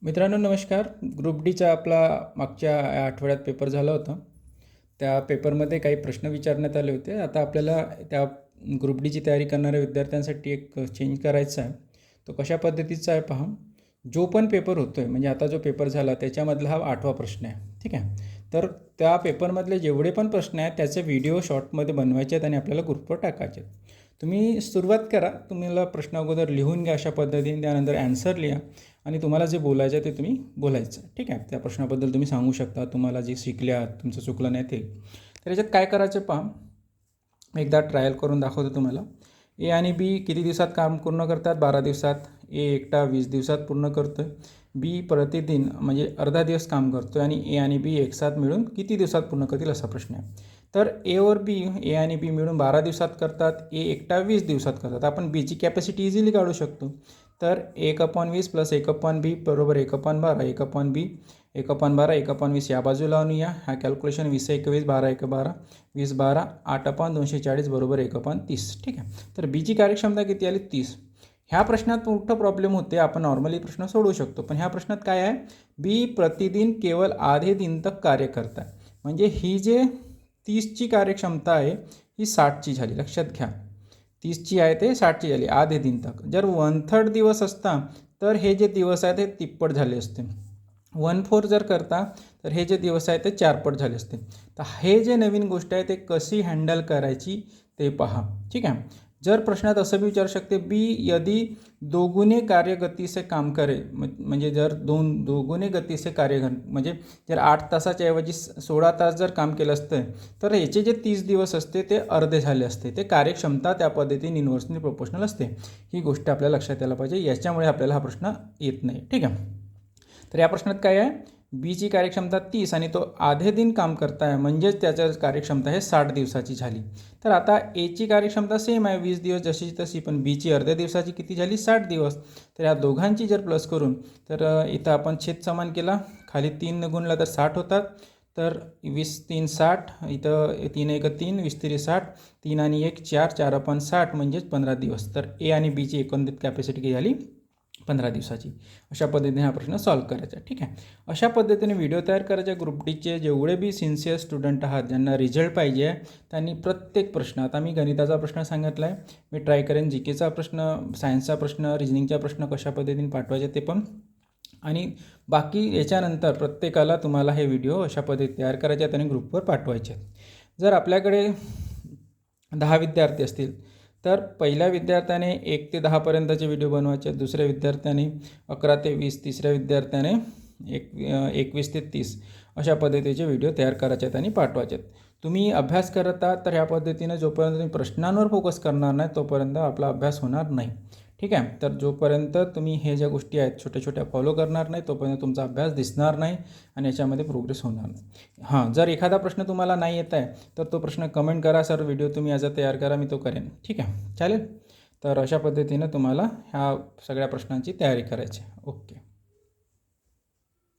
मित्रांनो नमस्कार. ग्रुप डीचा आपला मागच्या आठवड्यात पेपर झाला होता. त्या पेपरमध्ये काही प्रश्न विचारण्यात आले होते. आता आपल्याला त्या ग्रुप डीची तयारी करणाऱ्या विद्यार्थ्यांसाठी एक चेंज करायचा आहे. तो कशा पद्धतीचा आहे पहा. जो पण पेपर होतो आहे म्हणजे आता जो पेपर झाला त्याच्यामधला हा 8वा प्रश्न आहे. ठीक आहे. तर त्या पेपरमधले जेवढे पण प्रश्न आहेत त्याचे व्हिडिओ शॉर्टमध्ये बनवायचे आहेत आणि आपल्याला ग्रुपवर टाकायचे आहेत. तुम्ही सुरुवात करा. तुम्हाला प्रश्न अगोदर लिहून घ्या अशा पद्धतीने, त्यानंतर ॲन्सर लिहा आणि तुम्हाला जे बोलायचं आहे ते तुम्ही बोलायचं. ठीक आहे. त्या प्रश्नाबद्दल तुम्ही सांगू शकता, तुम्हाला जे शिकल्या तुमचं चुकलं नाही ते. तर याच्यात काय करायचं पहा. एकदा ट्रायल करून दाखवतो तुम्हाला. ए आणि बी किती दिवसात काम पूर्ण करतात? 12 दिवसात. ए एकटा 20 दिवसात पूर्ण करतो आहे. बी प्रतिदिन म्हणजे अर्धा दिवस काम करतो आहे आणि ए आणि बी एकसाथ मिळून किती दिवसात पूर्ण करतील असा प्रश्न आहे. तर ए और बी, ए आणि बी मिळून 12 दिवसात करतात, ए एकटा 20 दिवसात करतात. आपण बीची कॅपॅसिटी इझिली काढू शकतो. तर 1/20 प्लस 1/बी बरोबर 1/12, 1/बी 1/12, 1/20 या बाजूला आणूया. हा कॅल्क्युलेशन 20 21 12 1 12 20 12 8/240 बरोबर 1/30. ठीक आहे. तर बीची कार्यक्षमता किती आली? 30. ह्या प्रश्नात मोठं प्रॉब्लेम होते. आपण नॉर्मली प्रश्न सोडवू शकतो, पण ह्या प्रश्नात काय आहे? बी प्रतिदिन केवळ आधे दिन तक कार्य करतात. म्हणजे ही जे 30ची कार्यक्षमता आहे ही 60ची झाली. लक्षात घ्या. 30ची आहे ते 60ची झाली आधे दिन तक. जर 1/3 दिवस असता तर हे जे दिवस आहेत ते तिप्पट झाले असते. 1/4 जर करता तर हे जे दिवस आहेत ते 4 पट झाले असते. तर हे जे नवीन गोष्ट आहे ते कशी हँडल करायची ते पहा. ठीक आहे. जर प्रश्नात असं बी विचारू शकते, बी यदि दोगुने कार्यगती से काम करे, म्हणजे जर दोगुने गती से कार्य म्हणजे जर 8 तासाच्या ऐवजी 16 तास जर काम केलं असतं तर याचे जे 30 दिवस असते ते अर्धे झाले असते. ते कार्यक्षमता त्या पद्धतीने इन्व्हर्सली प्रोपोर्शनल असते. ही गोष्ट आपल्याला लक्षात यायला पाहिजे. याच्यामुळे आपल्याला हा प्रश्न येत नाही. ठीक आहे. तर या प्रश्नात काय आहे? बीची कार्यक्षमता 30 आणि तो आधे दिन काम करताय म्हणजेच त्याची कार्यक्षमता आहे 60 दिवसाची झाली. तर आता एची कार्यक्षमता सेम आहे 20 दिवस जशी तशी, पण बीची अर्ध्या दिवसाची किती झाली? 60 दिवस. तर या दोघांची जर प्लस करून तर इथं आपण छेद समान केला, खाली 3 गुणला तर 60 होतात. तर 20 3 60, इथं 3 1 3, 20 3 60, 3 आणि 1 4, 4/60 म्हणजेच 15 दिवस. तर ए आणि बीची एकंदरीत कॅपॅसिटी किती झाली? 15 दिवसाची. अशा पद्धतीने हा प्रश्न सॉल्व्ह करायचा. ठीक आहे. अशा पद्धतीने व्हिडिओ तयार करायचे. ग्रुप डीचे जेवढे बी सिन्सिअर स्टुडंट आहात ज्यांना रिझल्ट पाहिजे आहे त्यांनी प्रत्येक प्रश्न, आता मी गणिताचा प्रश्न सांगितला आहे, मी ट्राय करेन जीकेचा प्रश्न, सायन्सचा प्रश्न, रिजनिंगचा प्रश्न कशा पद्धतीने पाठवायचे ते पण, आणि बाकी याच्यानंतर प्रत्येकाला तुम्हाला हे व्हिडिओ अशा पद्धतीने तयार करायचे आहेत आणि ग्रुपवर पाठवायचे आहेत. जर आपल्याकडे 10 विद्यार्थी असतील तर पहिल्या विद्यार्थ्याने 1 ते 10 पर्यंतचे व्हिडिओ बनवायचे, दुसऱ्या विद्यार्थ्याने 11 ते 20, तिसऱ्या विद्यार्थ्याने 21 ते 30 अशा पद्धतीचे व्हिडिओ तयार करायचे आहेत आणि पाठवायचे आहेत. तुम्ही अभ्यास करत आहात तर ह्या पद्धतीने जोपर्यंत तुम्ही प्रश्नांवर फोकस करणार नाही तोपर्यंत आपला अभ्यास होणार नाही. ठीक आहे. तर जोपर्यंत तुम्ही हे ज्या गोष्टी आहेत छोट्या छोट्या फॉलो करणार नाही तोपर्यंत तुमचा अभ्यास दिसणार नाही आणि याच्यामध्ये प्रोग्रेस होणार नाही. हां, जर एखादा प्रश्न तुम्हाला नाही येत आहे तर तो प्रश्न कमेंट करा, सर व्हिडिओ तुम्ही याचा तयार करा, मी तो करेन. ठीक आहे, चालेल. तर अशा पद्धतीनं तुम्हाला ह्या सगळ्या प्रश्नांची तयारी करायची. ओके.